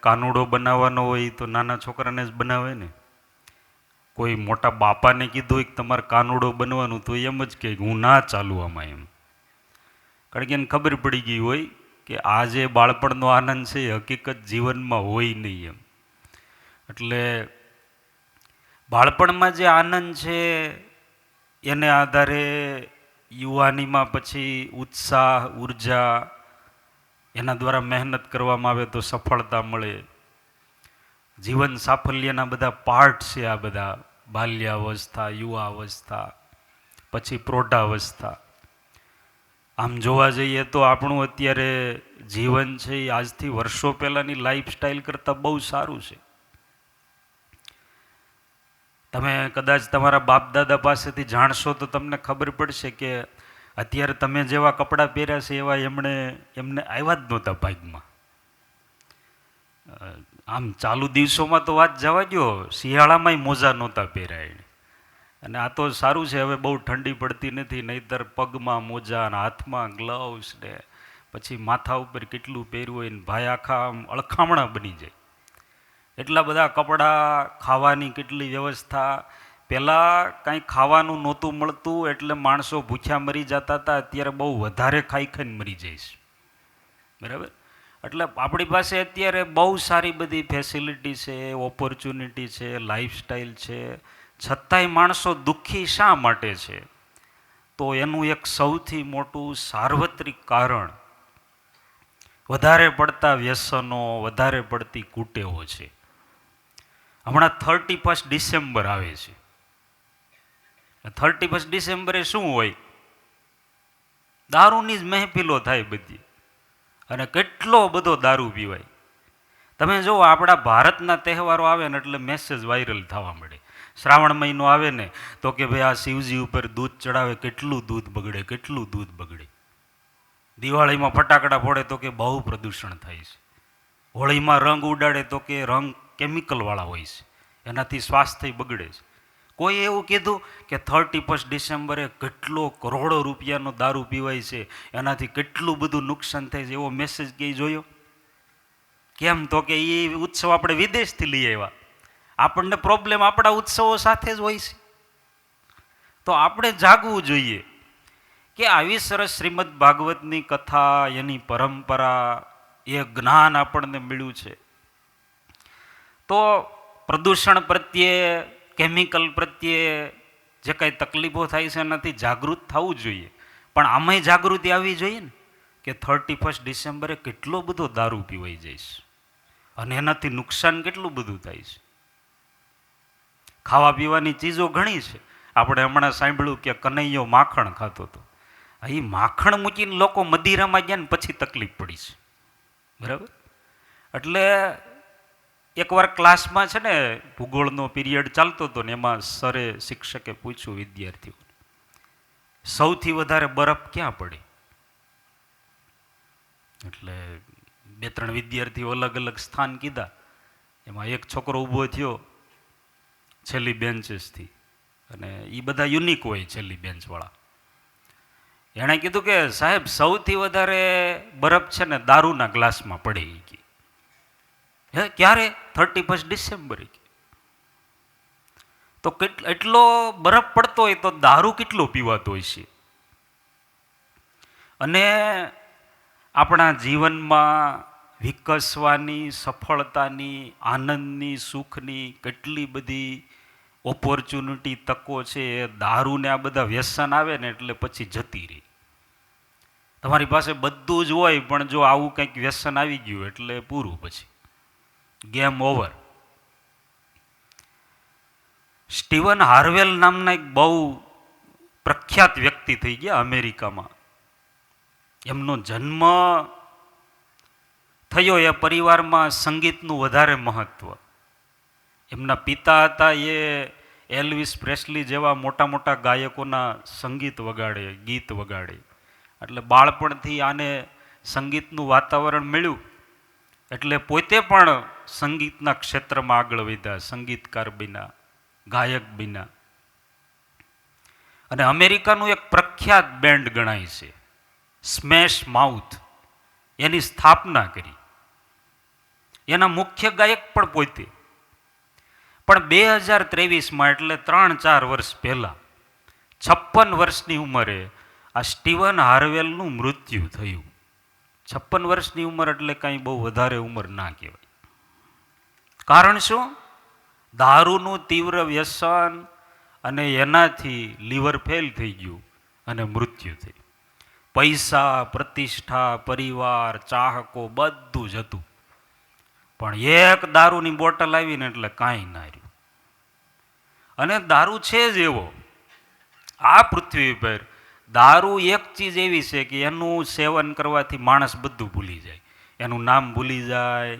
કાનુડો બનાવવાનો હોય તો નાના છોકરાને જ બનાવે ને. કોઈ મોટા બાપાને કીધું હોય કે તમારે કાનુડો બનવાનું તો એમ જ કે હું ના ચાલું આમાં એમ. કારણ કે એને ખબર પડી ગઈ હોય કે આ જે બાળપણનો આનંદ છે એ હકીકત જીવનમાં હોય નહીં એમ. એટલે બાળપણમાં જે આનંદ છે એને આધારે યુવાનીમાં પછી ઉત્સાહ, ઉર્જા, એના દ્વારા મહેનત કરવામાં આવે તો સફળતા મળે. જીવન સાફલ્યના બધા પાર્ટ છે આ બધા, બાલ્યાવસ્થા, યુવાવસ્થા, પછી પ્રૌઢાવસ્થા. આમ જોવા જઈએ તો આપણું અત્યારે જીવન છે એ આજથી વર્ષો પહેલાંની લાઈફસ્ટાઈલ કરતાં બહુ સારું છે. તમે કદાચ તમારા બાપ દાદા પાસેથી જાણશો તો તમને ખબર પડશે કે અત્યારે તમે જેવા કપડાં પહેર્યા છે એવા એમને આવ્યા જ નહોતા ભાગમાં. આમ ચાલુ દિવસોમાં તો વાત જવા દો, શિયાળામાંય મોજા નહોતા પહેર્યા એને. અને આ તો સારું છે હવે બહુ ઠંડી પડતી નથી, નહીંતર પગમાં મોજા ને હાથમાં ગ્લવ્સ ને પછી માથા ઉપર કેટલું પહેર્યું હોય ને ભાઈ આખા આમ અળખામણા બની જાય. એટલા બધા કપડાં, ખાવાની કેટલી વ્યવસ્થા. પહેલાં કાંઈ ખાવાનું નહોતું મળતું એટલે માણસો ભૂખ્યા મરી જતા હતા. અત્યારે બહુ વધારે ખાઈ ખાઈને મરી જાય છે, બરાબર. એટલે આપણી પાસે અત્યારે બહુ સારી બધી ફેસિલિટી છે, ઓપોર્ચ્યુનિટી છે, લાઈફસ્ટાઈલ છે, છતાંય માણસો દુઃખી શા માટે છે? તો એનું એક સૌથી મોટું સાર્વત્રિક કારણ વધારે પડતા વ્યસનો, વધારે પડતી કુટેવો છે. હમણાં 31 ડિસેમ્બર આવે છે. 31 ડિસેમ્બરે શું હોય? દારૂની જ મહેફિલો થાય બધી, અને કેટલો બધો દારૂ પીવાય. તમે જુઓ, આપણા ભારતના તહેવારો આવે ને એટલે મેસેજ વાયરલ થવા મળે. શ્રાવણ મહિનો આવે ને તો કે ભાઈ આ શિવજી ઉપર દૂધ ચડાવે, કેટલું દૂધ બગડે, કેટલું દૂધ બગડે. દિવાળીમાં ફટાકડા ફોડે તો કે બહુ પ્રદૂષણ થાય છે. હોળીમાં રંગ ઉડાડે તો કે રંગ કેમિકલવાળા હોય છે, એનાથી સ્વાસ્થ્ય બગડે છે. કોઈ એવું કીધું કે 31 ડિસેમ્બરે કેટલો કરોડો રૂપિયાનો દારૂ પીવાય છે, એનાથી કેટલું બધું નુકસાન થાય છે, એવો મેસેજ ક્યાંય જોયો? કેમ? તો કે એ ઉત્સવ આપણે વિદેશથી લઈ આવ્યા. આપણને પ્રોબ્લેમ આપણા ઉત્સવો સાથે જ હોય છે. તો આપણે જાગવું જોઈએ કે આવી સરસ શ્રીમદ ભાગવતની કથા, એની પરંપરા, એ જ્ઞાન આપણને મળ્યું છે. તો પ્રદૂષણ પ્રત્યે, કેમિકલ પ્રત્યે જે કાંઈ તકલીફો થાય છે એનાથી જાગૃત થવું જોઈએ. પણ આમાંય જાગૃતિ આવવી જોઈએ ને કે 31 ડિસેમ્બરે કેટલો બધો દારૂ પીવાઈ જાય છે અને એનાથી નુકસાન કેટલું બધું થાય છે. ખાવા પીવાની ચીજો ઘણી છે. આપણે હમણાં સાંભળ્યું કે કનૈયો માખણ ખાતો હતો. એ માખણ મૂકીને લોકો મદિરામાં ગયા ને પછી તકલીફ પડી છે, બરાબર. એટલે એકવાર ક્લાસમાં છે ને ભૂગોળનો પીરિયડ ચાલતો હતો ને એમાં સરે, શિક્ષકે પૂછ્યું વિદ્યાર્થીઓને, સૌથી વધારે બરફ ક્યાં પડે? એટલે 2-3 વિદ્યાર્થીઓ અલગ અલગ સ્થાન કીધા. એમાં એક છોકરો ઊભો થયો છેલ્લી બેન્ચેસથી, અને એ બધા યુનિક હોય છેલ્લી બેન્ચવાળા. એણે કીધું કે સાહેબ સૌથી વધારે બરફ છે ને દારૂના ગ્લાસમાં પડે. હે, ક્યારે? 31 ડિસેમ્બરે. તો એટલો બરફ પડતો હોય તો દારૂ કેટલો પીવાતો હોય છે. અને આપણા જીવનમાં વિકસવાની, સફળતાની, આનંદની, સુખની કેટલી બધી ઓપોર્ચ્યુનિટી, તકો છે. એ દારૂને આ બધા વ્યસન આવે ને એટલે પછી જતી રહી. તમારી પાસે બધું જ હોય પણ જો આવું કંઈક વ્યસન આવી ગયું એટલે પૂરું, પછી ગેમ ઓવર. સ્ટીવન હાર્વેલ નામના એક બહુ પ્રખ્યાત વ્યક્તિ થઈ ગયા અમેરિકામાં. એમનો જન્મ થયો એ પરિવારમાં સંગીતનું વધારે મહત્ત્વ. એમના પિતા હતા એ એલ્વિસ પ્રેસ્લી જેવા મોટા મોટા ગાયકોના સંગીત વગાડે, ગીત વગાડે. એટલે બાળપણથી આને સંગીતનું વાતાવરણ મળ્યું એટલે પોતે પણ સંગીતના ક્ષેત્રમાં આગળ વધ્યા, સંગીતકાર બન્યા, ગાયક બન્યા. અને અમેરિકાનું એક પ્રખ્યાત બેન્ડ ગણાય છે સ્મેશ માઉથ, એની સ્થાપના કરી. એના મુખ્ય ગાયક પણ પોતે. પણ 2023માં એટલે 3-4 વર્ષ પહેલાં 56 વર્ષની ઉંમરે આ સ્ટીવન હાર્વેલનું મૃત્યુ થયું. 56 વર્ષની ઉંમર એટલે કાંઈ બહુ વધારે ઉંમર ના કહેવાય. કારણ શું? દારૂનું તીવ્ર વ્યસન અને એનાથી લીવર ફેલ થઈ ગયું અને મૃત્યુ થયું. પૈસા, પ્રતિષ્ઠા, પરિવાર, ચાહકો બધું જ હતું, પણ એક દારૂની બોટલ આવીને એટલે કાંઈ ના રહ્યું. અને દારૂ છે જ એવો, આ પૃથ્વી પર દારૂ એક ચીજ એવી છે કે એનું સેવન કરવાથી માણસ બધું ભૂલી જાય. એનું નામ ભૂલી જાય,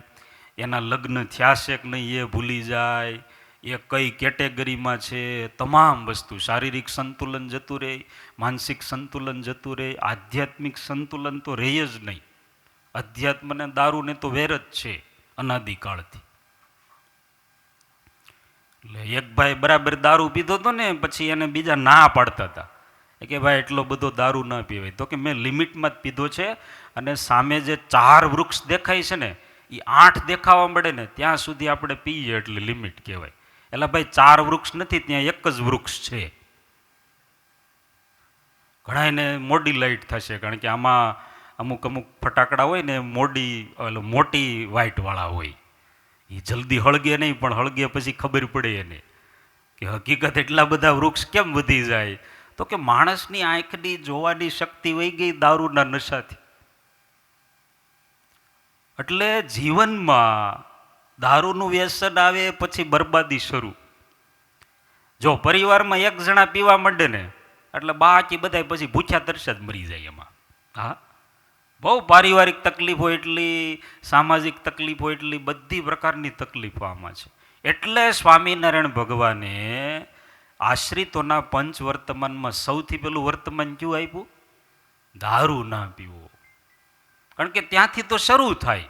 એના લગ્ન થયા છે કે નહીં એ ભૂલી જાય, એ કઈ કેટેગરીમાં છે, તમામ વસ્તુ. શારીરિક સંતુલન જતું રહે, માનસિક સંતુલન જતું રહે, આધ્યાત્મિક સંતુલન તો રહે જ નહીં. અધ્યાત્મને દારૂને તો વેર જ છે અનાદિકાળથી. એટલે એક ભાઈ બરાબર દારૂ પીધો હતો ને, પછી એને બીજા ના પાડતા હતા કે ભાઈ એટલો બધો દારૂ ના પીવાય. તો કે મેં લિમિટમાં જ પીધો છે, અને સામે જે 4 વૃક્ષ દેખાય છે ને એ 8 દેખાવા મળે ને ત્યાં સુધી આપણે પીએ એટલે લિમિટ કહેવાય. એટલે ભાઈ 4 વૃક્ષ નથી, ત્યાં એક જ વૃક્ષ છે. ઘણા એને મોડી લાઇટ થશે, કારણ કે આમાં અમુક ફટાકડા હોય ને મોટી વાઇટવાળા હોય, એ જલ્દી હળગે નહીં, પણ હળગે પછી ખબર પડે એને કે હકીકત એટલા બધા વૃક્ષ કેમ વધી જાય. તો કે માણસની આંખની જોવાની શક્તિ વહી ગઈ દારૂના નશાથી. એટલે જીવનમાં દારૂનું વ્યસન આવે પછી બરબાદી શરૂ. જો પરિવારમાં એક જણા પીવા માંડે ને એટલે બાકી બધા પછી ભૂખ્યા તરસ્યા જ મરી જાય એમાં. હા, બહુ પારિવારિક તકલીફો એટલી, સામાજિક તકલીફો એટલી, બધી પ્રકારની તકલીફો આમાં છે. એટલે સ્વામિનારાયણ ભગવાને આશ્રિતોના પંચ વર્તમાનમાં સૌથી પહેલું વર્તમાન કયું આપ્યું? દારૂ ના પીવો. કારણ કે ત્યાંથી તો શરૂ થાય.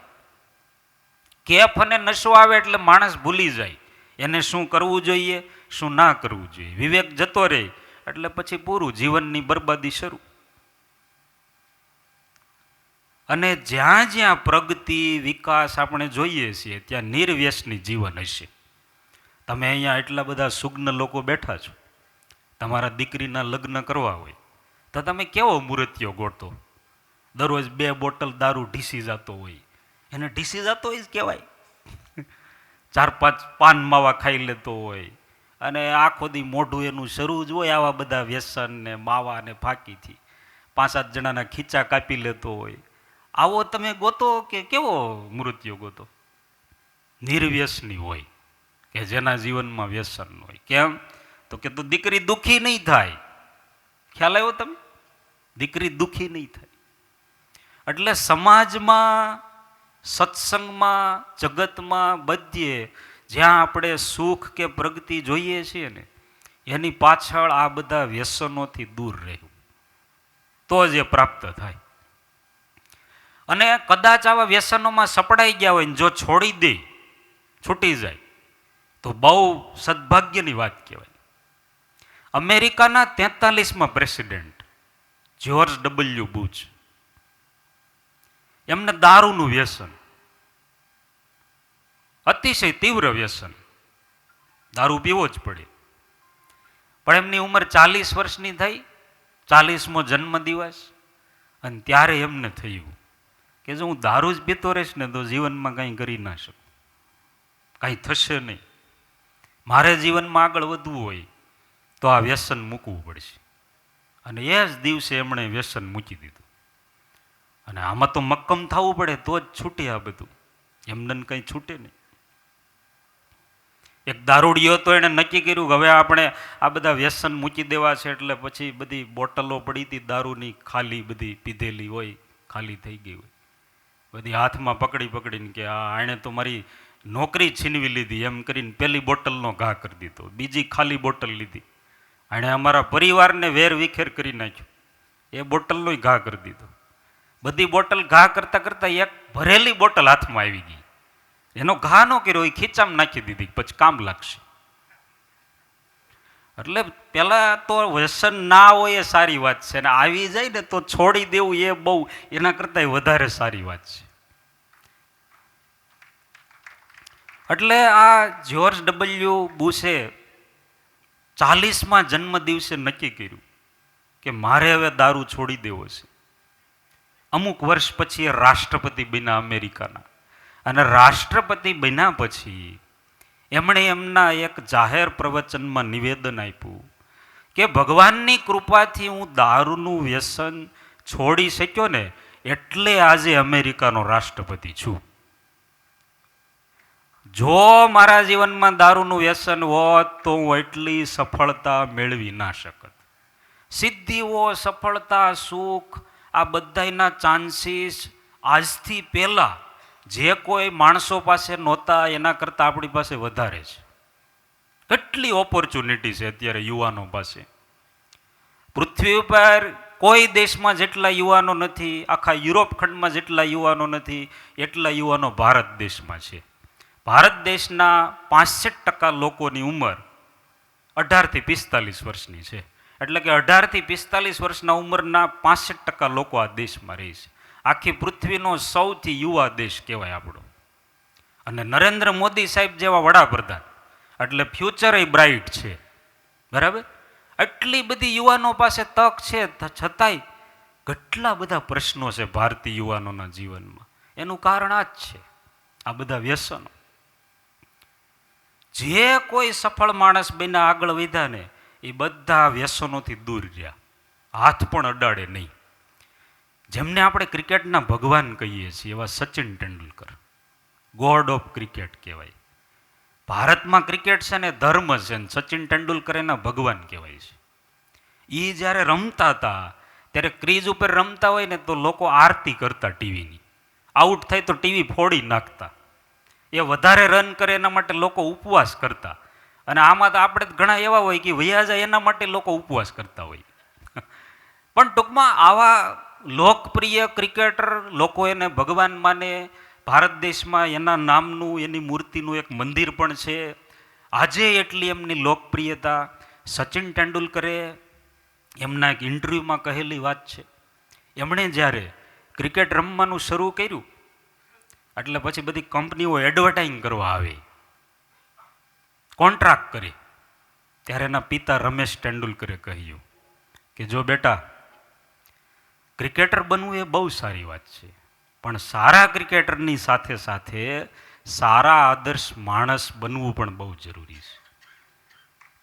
કેફ અને નશો આવે એટલે માણસ ભૂલી જાય એને શું કરવું જોઈએ, શું ના કરવું જોઈએ. વિવેક જતો રહે એટલે પછી પૂરું, જીવનની બરબાદી શરૂ. અને જ્યાં જ્યાં પ્રગતિ, વિકાસ આપણે જોઈએ છીએ ત્યાં નિર્વ્યસની જીવન હશે. તમે અહીંયા એટલા બધા સુગ્ન લોકો બેઠા છો, તમારા દીકરીના લગ્ન કરવા હોય તો તમે કેવો મૂર્તિઓ ગોળતો? દરરોજ 2 બોટલ દારૂ ઢીસી જતો હોય, એને ઢીસી જતો હોય જ કહેવાય. 4-5 પાન માવા ખાઈ લેતો હોય, અને આખો દી મોઢું એનું શરૂ જ હોય આવા બધા વ્યસન ને માવા ને ફાંકીથી. 5-7 જણાના ખીચા કાપી લેતો હોય. આવો તમે ગોતો કે કેવો મૃત્યુ ગોતો? નિર્વ્યસની હોય, કે જેના જીવનમાં વ્યસન હોય. કેમ? તો કે તો દીકરી દુઃખી નહીં થાય. ખ્યાલ આવ્યો તમે? દીકરી દુઃખી નહીં થાય. એટલે સમાજમાં, સત્સંગમાં, જગતમાં, બધે જ્યાં આપણે સુખ કે પ્રગતિ જોઈએ છીએ ને એની પાછળ આ બધા વ્યસનોથી દૂર રહેવું, તો જ એ પ્રાપ્ત થાય. અને કદાચ આવા વ્યસનોમાં સપડાઈ ગયા હોય ને જો છોડી દે, છૂટી જાય તો બહુ સદભાગ્યની વાત કહેવાય. અમેરિકાના 43માં પ્રેસિડેન્ટ જ્યોર્જ ડબલ્યુ બુશ, એમને દારૂનું વ્યસન, અતિશય તીવ્ર વ્યસન, દારૂ પીવો જ પડે. પણ એમની ઉંમર 40 વર્ષની થઈ, 40મો જન્મદિવસ, અને ત્યારે એમને થયું કે જો હું દારૂ જ પીતો રહીશ ને તો જીવનમાં કંઈ કરી ના શકું, કાંઈ થશે નહીં. મારે જીવનમાં આગળ વધવું હોય તો આ વ્યસન મૂકવું પડશે. અને એ જ દિવસે એમણે વ્યસન મૂકી દીધું. અને આમાં તો મક્કમ થવું પડે તો જ છૂટે આ બધું, એમને કંઈ છૂટે નહીં. એક દારૂડિયો તો એણે નક્કી કર્યું કે હવે આપણે આ બધા વ્યસન મૂકી દેવા છે. એટલે પછી બધી બોટલો પડી હતી દારૂની, ખાલી બધી પીધેલી હોય, ખાલી થઈ ગઈ હોય, બધી હાથમાં પકડીને કે આણે તો મારી નોકરી છીનવી લીધી એમ કરીને પેલી બોટલનો ઘા કરી દીધો, બીજી ખાલી બોટલ લીધી, આણે અમારા પરિવારને વેર વિખેર કરી નાખ્યો, એ બોટલનો ઘા કરી દીધો. બધી બોટલ ઘા કરતા કરતા એક ભરેલી બોટલ હાથમાં આવી ગઈ, એનો ઘા ન કર્યો, એ ખીચામાં નાખી દીધી, પછી કામ લાગશે. એટલે પેલા તો વ્યસન ના હોય એ સારી વાત છે, અને આવી જાય ને તો છોડી દેવું એ બહુ એના કરતા વધારે સારી વાત છે. એટલે આ જ્યોર્જ ડબલ્યુ બુશે 40મા જન્મ દિવસે નક્કી કર્યું કે મારે હવે દારૂ છોડી દેવો છે. અમુક વર્ષ પછી એ રાષ્ટ્રપતિ બન્યા અમેરિકાના, અને રાષ્ટ્રપતિ બન્યા પછી એમણે એમના એક જાહેર પ્રવચનમાં નિવેદન આપ્યું કે ભગવાનની કૃપાથી હું દારૂનું વ્યસન છોડી શક્યો ને એટલે આજે અમેરિકાનો રાષ્ટ્રપતિ છું. જો મારા જીવનમાં દારૂનું વ્યસન હોત તો હું એટલી સફળતા મેળવી ના શકત. સિદ્ધિઓ, સફળતા, સુખ, આ બધાના ચાન્સીસ આજથી પહેલાં જે કોઈ માણસો પાસે નહોતા એના કરતાં આપણી પાસે વધારે છે. કેટલી ઓપોર્ચ્યુનિટી છે અત્યારે યુવાનો પાસે. પૃથ્વી ઉપર કોઈ દેશમાં જેટલા યુવાનો નથી, આખા યુરોપ ખંડમાં જેટલા યુવાનો નથી, એટલા યુવાનો ભારત દેશમાં છે. ભારત દેશના 65% લોકોની ઉંમર 18 થી 45 વર્ષની છે. એટલે કે 18 થી 45 વર્ષના ઉંમરના 65% લોકો આ દેશમાં રહે છે. આખી પૃથ્વીનો સૌથી યુવા દેશ કહેવાય આપણો. અને નરેન્દ્ર મોદી સાહેબ જેવા વડાપ્રધાન એટલે ફ્યુચર એ બ્રાઇટ છે. બરાબર? એટલી બધી યુવાનો પાસે તક છે, છતાંય કેટલા બધા પ્રશ્નો છે ભારતીય યુવાનોના જીવનમાં. એનું કારણ આ જ છે, આ બધા વ્યસનો. જે કોઈ સફળ માણસ બન્યા, આગળ વધ્યા ને, એ બધા વ્યસનોથી દૂર રહ્યા, હાથ પણ અડાડે નહીં. જેમને આપણે ક્રિકેટના ભગવાન કહીએ છીએ એવા Sachin Tendulkar, God of cricket કહેવાય. ભારતમાં ક્રિકેટ છે ને ધર્મ છે, ને સચિન તેંડુલકર એના ભગવાન કહેવાય છે. એ જ્યારે રમતા હતા ત્યારે ક્રીઝ ઉપર રમતા હોય ને તો લોકો આરતી કરતા ટીવીની. આઉટ થાય તો ટીવી ફોડી નાખતા. એ વધારે રન કરે એના માટે લોકો ઉપવાસ કરતા. અને આમાં તો આપણે ઘણા એવા હોય કે વૈયા જાય એના માટે લોકો ઉપવાસ કરતા હોય. પણ ટૂંકમાં આવા લોકપ્રિય ક્રિકેટર, લોકો એને ભગવાન માને. ભારત દેશમાં એના નામનું, એની મૂર્તિનું એક મંદિર પણ છે. આજે એટલી એમની લોકપ્રિયતા. સચિન તેંડુલકરે એમના એક ઇન્ટરવ્યૂમાં કહેલી વાત છે, એમણે જ્યારે ક્રિકેટ રમવાનું શરૂ કર્યું એટલે પછી બધી કંપનીઓ એડવર્ટાઇઝ કરવા આવે, કોન્ટ્રાક્ટ કરી. ત્યારે એના પિતા રમેશ તેંડુલકરે કહ્યું કે જો બેટા, ક્રિકેટર બનવું એ બહુ સારી વાત છે, પણ સારા ક્રિકેટરની સાથે સાથે સારા આદર્શ માણસ બનવું પણ બહુ જરૂરી છે.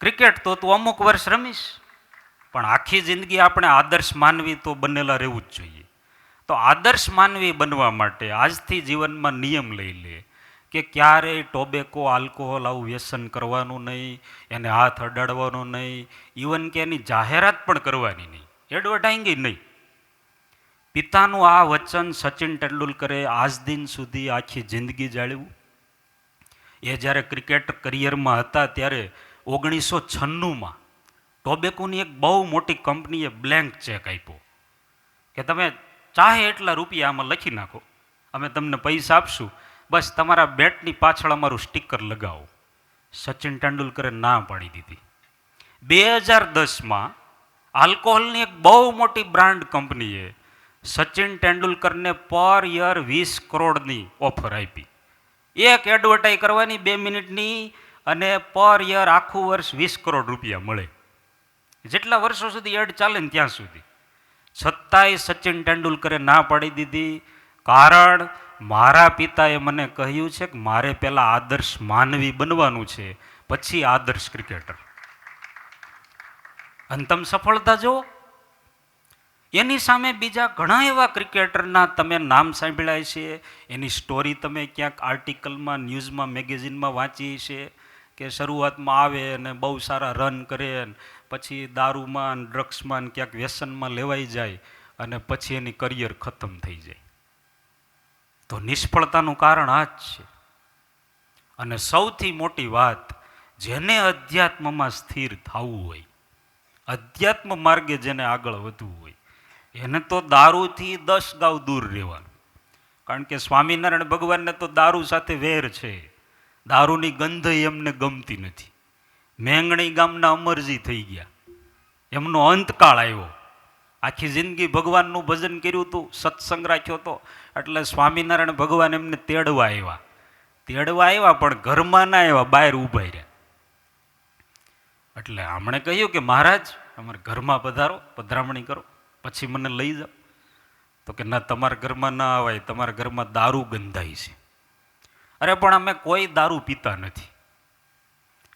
ક્રિકેટ તો તું અમુક વર્ષ રમીશ, પણ આખી જિંદગી આપણે આદર્શ માનવી તો બનેલા રહેવું જ જોઈએ. તો આદર્શ માનવી બનવા માટે આજથી જીવનમાં નિયમ લઈ લે કે ક્યારેય ટોબેકો, આલ્કોહોલ આવું વ્યસન કરવાનું નહીં, એને હાથ અડાડવાનો નહીં, ઇવન કે એની જાહેરાત પણ કરવાની નહીં, એડવર્ટાઇઝિંગ નહીં. પિતાનું આ વચન સચિન તેંડુલકરે આજ દિન સુધી આખી જિંદગી જાળવ્યું. એ જ્યારે ક્રિકેટ કરિયરમાં હતા ત્યારે 1996માં ટોબેકોની એક બહુ મોટી કંપનીએ બ્લેન્ક ચેક આપ્યો કે તમે ચાહે એટલા રૂપિયા આમાં લખી નાખો, અમે તમને પૈસા આપશું, બસ તમારા બેટની પાછળ અમારું સ્ટીકર લગાવો. સચિન તેંડુલકરે ના પાડી દીધી. 2010માં આલ્કોહોલની એક બહુ મોટી બ્રાન્ડ કંપનીએ સચિન તેંડુલકરને પર યર 20 કરોડની ઓફર આપી. એક એડવર્ટાઇઝ કરવાની 2 મિનિટની, અને પર યર આખું વર્ષ 20 કરોડ રૂપિયા મળે. જેટલા વર્ષો સુધી એડ ચાલે ને ત્યાં સુધી. છતાંય સચિન તેંડુલકરે ના પાડી દીધી. કારણ, મારા પિતાએ મને કહ્યું છે કે મારે પહેલાં આદર્શ માનવી બનવાનું છે, પછી આદર્શ ક્રિકેટર. અને તમે સફળતા જુઓ. એની સામે બીજા ઘણા એવા ક્રિકેટરના તમે નામ સાંભળ્યા છે, એની સ્ટોરી તમે ક્યાંક આર્ટિકલમાં, ન્યૂઝમાં, મેગેઝિનમાં વાંચી છે કે શરૂઆતમાં આવે અને બહુ સારા રન કરે, પછી દારૂમાં, ડ્રગ્સમાં, ક્યાંક વ્યસનમાં લેવાઈ જાય અને પછી એની કરિયર ખતમ થઈ જાય. તો નિષ્ફળતાનું કારણ આ જ છે. અને સૌથી મોટી વાત, જેને અધ્યાત્મમાં સ્થિર થવું હોય, અધ્યાત્મ માર્ગે જેને આગળ વધવું હોય, એને તો દારૂથી 10 ગાઉ દૂર રહેવાનું. કારણ કે સ્વામિનારાયણ ભગવાનને તો દારૂ સાથે વેર છે. દારૂની ગંધ એમને ગમતી નથી. મેંગણી ગામના અમરજી થઈ ગયા, એમનો અંતકાળ આવ્યો. આખી જિંદગી ભગવાનનું ભજન કર્યું હતું, સત્સંગ રાખ્યો હતો, એટલે સ્વામિનારાયણ ભગવાન એમને તેડવા આવ્યા તેડવા આવ્યા પણ ઘરમાં ના આવ્યા, બહાર ઊભા રહ્યા. એટલે આમણે કહ્યું કે મહારાજ અમારા ઘરમાં પધારો, પધરામણી કરો, પછી મને લઈ જાઓ. તો કે ના, તમારા ઘરમાં ના આવાય, તમારા ઘરમાં દારૂ ગંધાય છે. અરે પણ અમે કોઈ દારૂ પીતા નથી.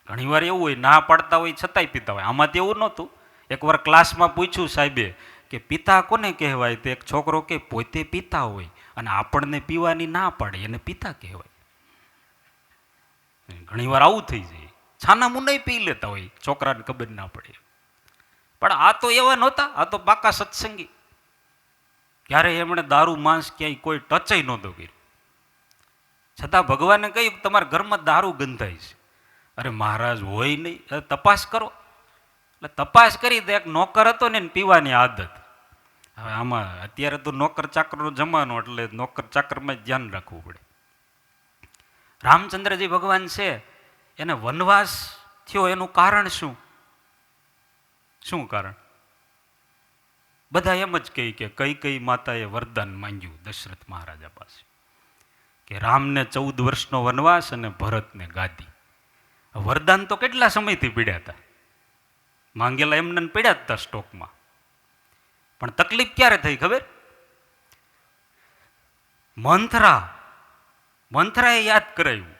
ઘણીવાર એવું હોય, ના પાડતા હોય છતાંય પીતા હોય. આમાં તો એવું નહોતું. એકવાર ક્લાસમાં પૂછ્યું સાહેબે કે પિતા કોને કહેવાય? તો એક છોકરો કે પોતે પીતા હોય અને આપણને પીવાની ના પાડે એને પિતા કહેવાય. ઘણીવાર આવું થઈ જાય, છાના મુંડાઈ પી લેતા હોય, છોકરાને ખબર ના પડે. પણ આ તો એવા નહોતા, આ તો પાકા સત્સંગી. ક્યારે એમણે દારૂ માંસ ક્યાંય કોઈ ટચય નહોતો કર્યો. છતાં ભગવાને કહ્યું કે તમારા ઘરમાં દારૂ ગંધાય છે. અરે મહારાજ હોય નહીં, તપાસ કરો. એટલે તપાસ કરી તો એક નોકર હતો ને પીવાની આદત. હવે આમાં અત્યારે તો નોકર ચાકરનો જમાનો, એટલે નોકર ચાકરમાં જ ધ્યાન રાખવું પડે. રામચંદ્રજી ભગવાન છે એને વનવાસ થયો, એનું કારણ શું? શું કારણ? બધા એમ જ કહે કે કઈ માતાએ વરદાન માંગ્યું દશરથ મહારાજા પાસે કે રામને 14 વર્ષનો વનવાસ અને ભરતને ગાદી. વરદાન તો કેટલા સમયથી પીડ્યા હતા, માંગેલા એમને પીડ્યા જ હતા સ્ટોકમાં. પણ તકલીફ ક્યારે થઈ ખબર? મંથરાએ યાદ કરાયું.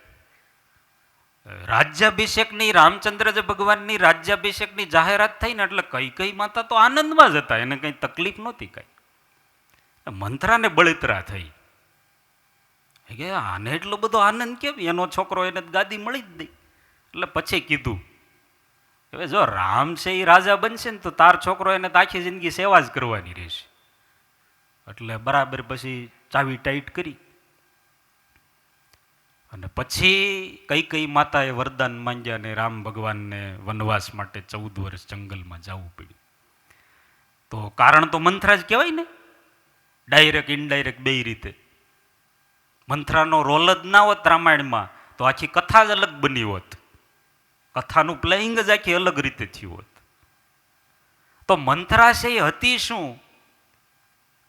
રાજ્યાભિષેકની, રામચંદ્રજી ભગવાનની રાજ્યાભિષેકની જાહેરાત થઈ ને એટલે કઈ માતા તો આનંદમાં જ હતા, એને કઈ તકલીફ નહોતી કઈ. મંથરાને બળતરા થઈ કે આને એટલો બધો આનંદ કેમ? એનો છોકરો એને ગાદી મળી જ નહીં. એટલે પછી કીધું હવે જો રામ છે એ રાજા બનશે ને તો તાર છોકરો એને તો આખી જિંદગી સેવા જ કરવાની રહેશે. એટલે બરાબર પછી ચાવી ટાઈટ કરી અને પછી કઈ માતાએ વરદાન માંગ્યા અને રામ ભગવાનને વનવાસ માટે 14 વર્ષ જંગલમાં જવું પડ્યું. તો કારણ તો મંથરા જ કહેવાય ને, ડાયરેક્ટ ઇનડાયરેક્ટ બે રીતે. મંથરાનો રોલ જ ના હોત રામાયણમાં તો આખી કથા જ અલગ બની હોત, કથાનું પ્લેઇંગ જ આખી અલગ રીતે થયું હોત. તો મંથરા છે એ હતી શું?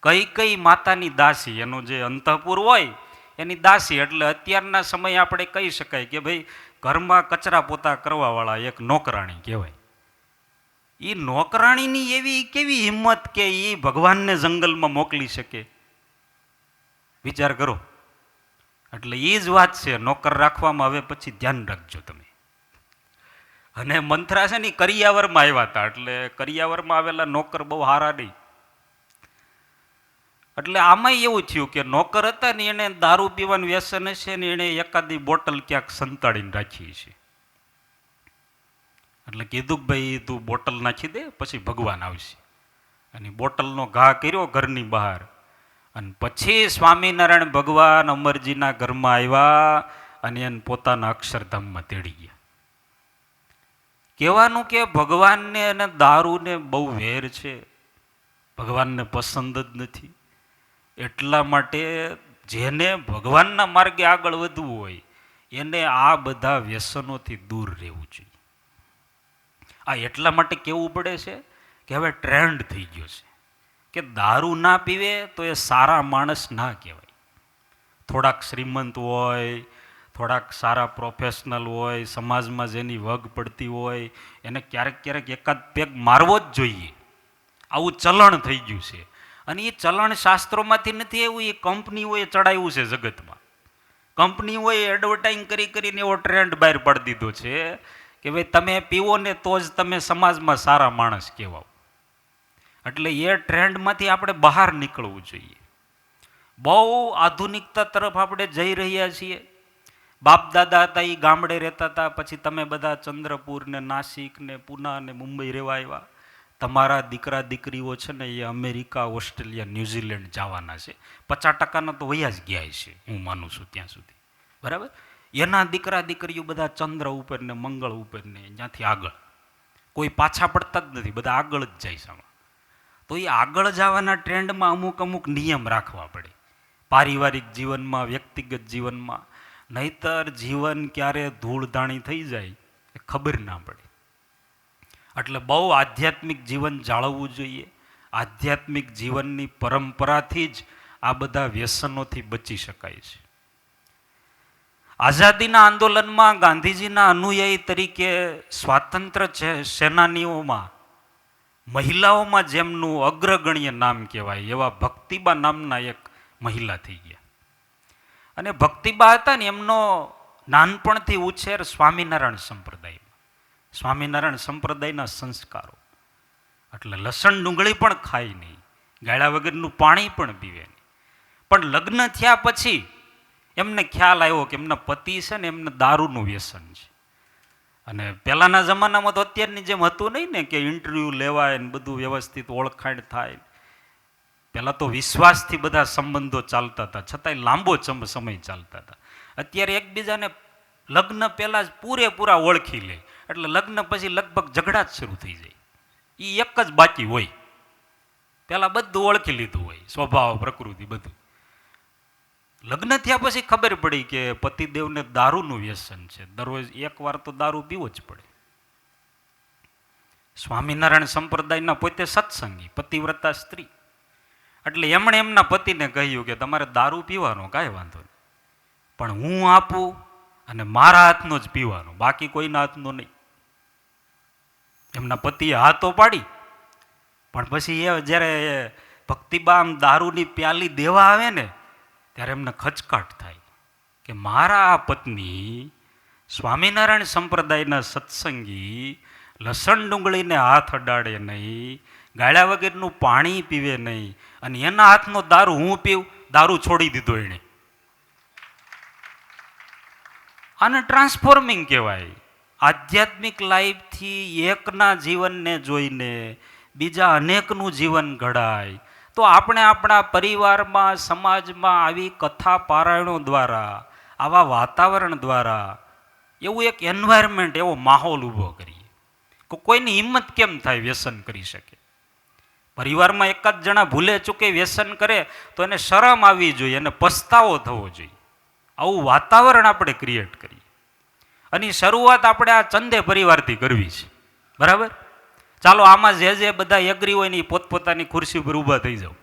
કઈ માતાની દાસી, એનો જે અંતઃપુર હોય એની દાસી. એટલે અત્યારના સમયે આપણે કહી શકાય કે ભાઈ ઘરમાં કચરા પોતા કરવાવાળા એક નોકરાણી કહેવાય. એ નોકરાણીની એવી કેવી હિંમત કે એ ભગવાનને જંગલમાં મોકલી શકે? વિચાર કરો. એટલે એ જ વાત છે, નોકર રાખવામાં હવે પછી ધ્યાન રાખજો તમે. અને મંથરા છે ને કરિયાવરમાં આવ્યા હતા, એટલે કરિયાવરમાં આવેલા નોકર બહુ હારા નહીં. એટલે આમાં એવું થયું કે નોકર હતા ને એને દારૂ પીવાનું વ્યસન છે ને એને એકાદી બોટલ ક્યાંક સંતાડીને રાખી છે. એટલે કીધું કે ભાઈ તું બોટલ નાખી દે, પછી ભગવાન આવશે. અને બોટલનો ઘા કર્યો ઘરની બહાર, અને પછી સ્વામિનારાયણ ભગવાન અમરજીના ઘરમાં આવ્યા અને એને પોતાના અક્ષરધામમાં તેડી ગયા. કહેવાનું કે ભગવાનને અને દારૂને બહુ વેર છે, ભગવાનને પસંદ જ નથી. એટલા માટે જેને ભગવાનના માર્ગે આગળ વધવું હોય એને આ બધા વ્યસનોથી દૂર રહેવું જોઈએ. આ એટલા માટે કહેવું પડે છે કે હવે ટ્રેન્ડ થઈ ગયો છે કે દારૂ ના પીવે તો એ સારા માણસ ના કહેવાય. થોડાક શ્રીમંત હોય, થોડાક સારા પ્રોફેશનલ હોય, સમાજમાં જેની વગ પડતી હોય એને ક્યારેક એકાદ પેગ મારવો જ જોઈએ. આવું ચલણ થઈ ગયું છે. અને એ ચલણ શાસ્ત્રોમાંથી નથી આવ્યું, એ કંપનીઓએ ચડાવ્યું છે જગતમાં. કંપનીઓએ એડવર્ટાઇઝ કરીને એવો ટ્રેન્ડ બહાર પાડી દીધો છે કે ભાઈ તમે પીવો ને તો જ તમે સમાજમાં સારા માણસ કહેવાઓ. એટલે એ ટ્રેન્ડમાંથી આપણે બહાર નીકળવું જોઈએ. બહુ આધુનિકતા તરફ આપણે જઈ રહ્યા છીએ. બાપ દાદા હતા એ ગામડે રહેતા હતા, પછી તમે બધા ચંદ્રપુર ને નાસિક ને પૂના ને મુંબઈ રહેવા આવ્યા. તમારા દીકરા દીકરીઓ છે ને એ અમેરિકા, ઓસ્ટ્રેલિયા, ન્યૂઝીલેન્ડ જવાના છે. 50% તો વયા જ ગયા છે, હું માનું છું ત્યાં સુધી. બરાબર? એના દીકરા દીકરીઓ બધા ચંદ્ર ઉપર ને મંગળ ઉપર ને ત્યાંથી આગળ, કોઈ પાછા પડતા જ નથી, બધા આગળ જ જાય છે. તો એ આગળ જવાના ટ્રેન્ડમાં અમુક નિયમ રાખવા પડે, પારિવારિક જીવનમાં, વ્યક્તિગત જીવનમાં. નહીતર જીવન ક્યારે ધૂળધાણી થઈ જાય એ ખબર ના પડે. એટલે બહુ આધ્યાત્મિક જીવન જાળવવું જોઈએ. આધ્યાત્મિક જીવનની પરંપરાથી જ આ બધા વ્યસનોથી બચી શકાય છે. આઝાદીના આંદોલનમાં ગાંધીજીના અનુયાયી તરીકે સ્વાતંત્ર્ય સેનાનીઓમાં મહિલાઓમાં જેમનું અગ્રગણ્ય નામ કહેવાય એવા ભક્તિબા નામના એક મહિલા થઈ ગયા. અને ભક્તિબા હતા ને એમનો નાનપણથી ઉછેર સ્વામિનારાયણ સંપ્રદાયમાં, સ્વામિનારાયણ સંપ્રદાયના સંસ્કારો, એટલે લસણ ડુંગળી પણ ખાય નહીં, ગાળા વગરનું પાણી પણ પીવે નહીં. પણ લગ્ન થયા પછી એમને ખ્યાલ આવ્યો કે એમના પતિ છે ને એમને દારૂનું વ્યસન છે. અને પહેલાંના જમાનામાં તો અત્યારની જેમ હતું નહીં ને કે ઇન્ટરવ્યૂ લેવાય ને બધું વ્યવસ્થિત ઓળખાણ થાય. પહેલાં તો વિશ્વાસથી બધા સંબંધો ચાલતા હતા, છતાંય લાંબો સમય ચાલતા હતા. અત્યારે એકબીજાને લગ્ન પહેલાં જ પૂરેપૂરા ઓળખી લે, એટલે લગ્ન પછી લગભગ ઝઘડા જ શરૂ થઈ જાય. એ એક જ બાકી હોય, પહેલાં બધું ઓળખી લીધું હોય, સ્વભાવ પ્રકૃતિ બધું. લગ્ન થયા પછી ખબર પડી કે પતિદેવને દારૂનું વ્યસન છે, દરરોજ એકવાર તો દારૂ પીવો જ પડે. સ્વામિનારાયણ સંપ્રદાયના પોતે સત્સંગી પતિવ્રતા સ્ત્રી, એટલે એમણે એમના પતિને કહ્યું કે તમારે દારૂ પીવાનો કાંઈ વાંધો નહીં, પણ હું આપું અને મારા હાથનો જ પીવાનો, બાકી કોઈના હાથનો નહીં. એમના પતિએ હા તો પાડી, પણ પછી એ જ્યારે ભક્તિબા આમ દારૂની પ્યાલી દેવા આવે ને ત્યારે એમને ખચકાટ થાય કે મારા આ પત્ની સ્વામિનારાયણ સંપ્રદાયના સત્સંગી લસણ ડુંગળીને હાથ અડાડે નહીં, ગાળ્યા વગરનું પાણી પીવે નહીં, અને એના હાથનો દારૂ હું પીવું, દારૂ છોડી દીધો એણે. આને ટ્રાન્સફોર્મિંગ કહેવાય. આધ્યાત્મિક લાઈફથી એકના જીવનને જોઈને બીજા અનેકનું જીવન ઘડાય. તો આપણે આપણા પરિવારમાં, સમાજમાં આવી કથા પારાયણો દ્વારા, આવા વાતાવરણ દ્વારા એવું એક એન્વાયરમેન્ટ, એવો માહોલ ઊભો કરીએ કે કોઈની હિંમત કેમ થાય વ્યસન કરી શકે. પરિવારમાં એકાદ જણા ભૂલે ચૂકે વ્યસન કરે તો એને શરમ આવવી જોઈએ, એને પસ્તાવો થવો જોઈએ. આવું વાતાવરણ આપણે ક્રિએટ કરીએ. અને શરૂઆત આપણે આ ચંદે પરિવારથી કરવી છે, બરાબર? ચાલો આમાં જે બધા એગ્રી હોય ને એ પોતપોતાની ખુરશી ઉપર ઊભા થઈ જાઓ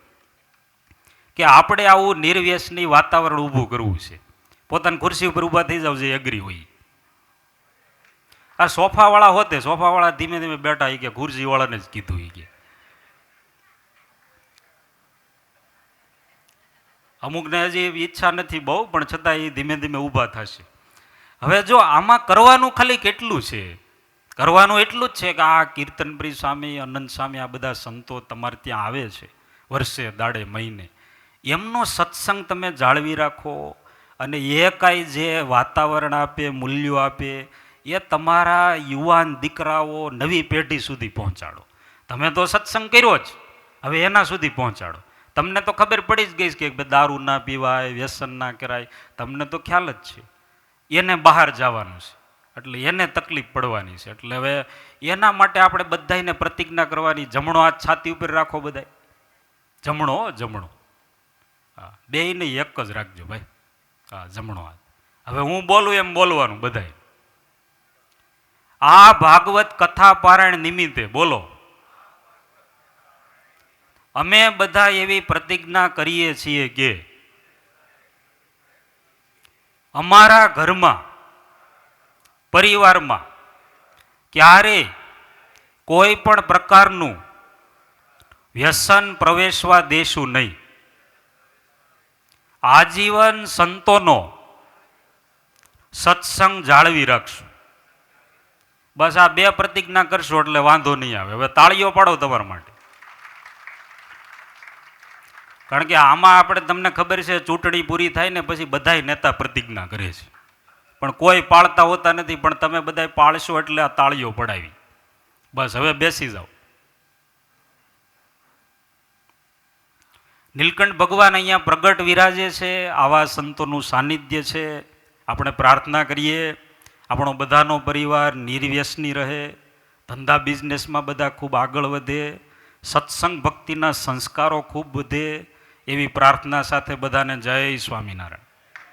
કે આપણે આવું નિર્વ્યસની વાતાવરણ ઊભું કરવું છે. પોતાની ખુરશી ઉપર ઊભા થઈ જાવ જે એગ્રી હોય. આ સોફાવાળા હોતે, સોફાવાળા ધીમે ધીમે બેઠા, કે ખુરશીવાળાને જ કીધું કે અમુકને હજી ઈચ્છા નથી બહુ, પણ છતાં એ ધીમે ધીમે ઊભા થશે. હવે જો આમાં કરવાનું ખાલી કેટલું છે, કરવાનું એટલું જ છે કે આ કીર્તનપ્રિય સ્વામી, અનંત સ્વામી, આ બધા સંતો તમારે ત્યાં આવે છે વર્ષે દાડે મહિને, એમનો સત્સંગ તમે જાળવી રાખો. અને એ કાંઈ જે વાતાવરણ આપે, મૂલ્યો આપે, એ તમારા યુવાન દીકરાઓ, નવી પેઢી સુધી પહોંચાડો. તમે તો સત્સંગ કર્યો જ, હવે એના સુધી પહોંચાડો. તમને તો ખબર પડી જ ગઈ છે કે દારૂ ના પીવાય, વ્યસન ના કરાય, તમને તો ખ્યાલ જ છે. એને બહાર જવાનું છે, એટલે એને તકલીફ પડવાની છે. એટલે હવે એના માટે આપણે બધાને પ્રતિજ્ઞા કરવાની, જમણો હાથ છાતી ઉપર રાખો બધાય, જમણો જમણો, હા, બેયને એક જ રાખજો ભાઈ, હા, જમણો હાથ. હવે હું બોલું એમ બોલવાનું બધાય. આ ભાગવત કથા પારાયણ નિમિત્તે બોલો, અમે બધા એવી પ્રતિજ્ઞા કરીએ છીએ કે અમારા ઘરમાં, પરિવારમાં ક્યારેય કોઈ પણ પ્રકારનું વ્યસન પ્રવેશવા દેશું નહીં. આજીવન સંતોનો સત્સંગ જાળવી રાખશું. બસ આ બે પ્રતિજ્ઞા કરશો એટલે વાંધો નહીં આવે. હવે તાળીઓ પાડો તમારા માટે, કારણ કે આમાં આપણે, તમને ખબર છે, ચૂંટણી પૂરી થાય ને પછી બધાય નેતા પ્રતિજ્ઞા કરે છે, પણ કોઈ પાળતા હોતા નથી. પણ તમે બધાય પાળશો એટલે આ તાળીઓ પડાવી. બસ હવે બેસી જાઓ. નીલકંઠ ભગવાન અહીંયા પ્રગટ વિરાજે છે, આવા સંતોનું સાનિધ્ય છે. આપણે પ્રાર્થના કરીએ આપણો બધાનો પરિવાર નિર્વ્યસની રહે, ધંધા બિઝનેસમાં બધા ખૂબ આગળ વધે, સત્સંગ ભક્તિના સંસ્કારો ખૂબ વધે, એવી પ્રાર્થના સાથે બધાને જય સ્વામિનારાયણ.